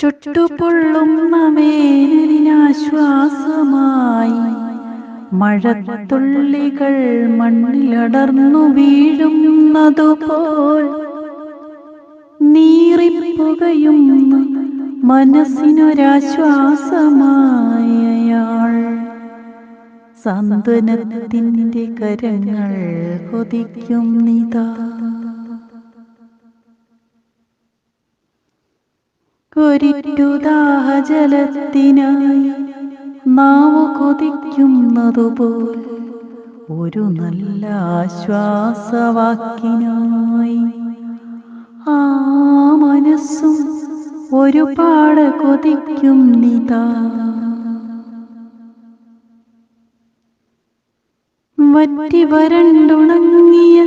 ചുട്ടുപൊള്ളുന്ന വേനലിനാശ്വാസമായി മഴത്തുള്ളികൾ മണ്ണിലടർന്നു വീഴുന്നതുപോൽ നീറിപ്പുകയുന്ന മനസ്സിനൊരാശ്വാസമായി അയാൾ സാന്ത്വനത്തിൻ്റെ കരങ്ങൾ കൊതിക്കുന്നിതാ. ഒരിറ്റു ദാഹജലത്തിനായി നാവു കൊതിക്കുന്നതുപോൽ ഒരു നല്ല ആശ്വാസവാക്കിനായി ആ മനസ്സും ഒരുപാട് കൊതിക്കുന്നിതാ. വറ്റി വരണ്ടുണങ്ങിയ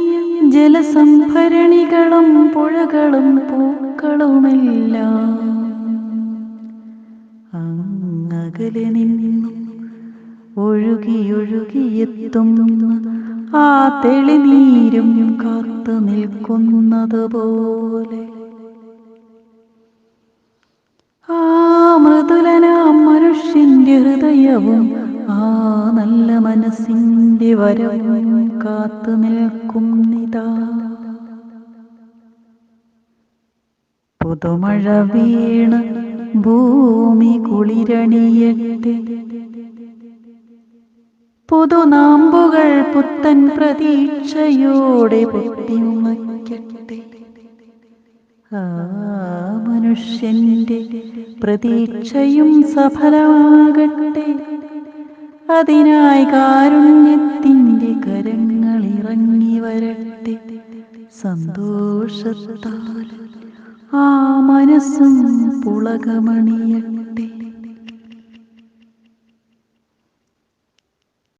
ജലസംഭരണികളും പുഴകളും പൂക്കളുമെല്ലാം അങ്ങകലെ നിന്നും ഒഴുകിയൊഴുകിയെത്തുന്ന ആ തെളിനീരും കാത്തു നിൽക്കുന്നത് പോലെ ആ മൃദുലനാം മനുഷ്യന്റെ ഹൃദയവും ആ നല്ല മനസ്സിന്റെ വരവും കാത്തു നിൽക്കുന്നിതാ. പുതുമഴ വീണ് ഭൂമി കുളിരണിയട്ടെ, പുതുനാമ്പുകൾ പുത്തൻ പ്രതീക്ഷയോടെ പൊട്ടിമുളയ്ക്കട്ടെ. ആ മനുഷ്യന്റെ പ്രതീക്ഷയും സഫലമാകട്ടെ. അതിനായി കാരുണ്യത്തിൻ്റെ കരങ്ങൾ ഇറങ്ങി വരട്ടെ. സന്തോഷത്താൽ ആ മനസ്സും പുളകമണിയട്ടെ.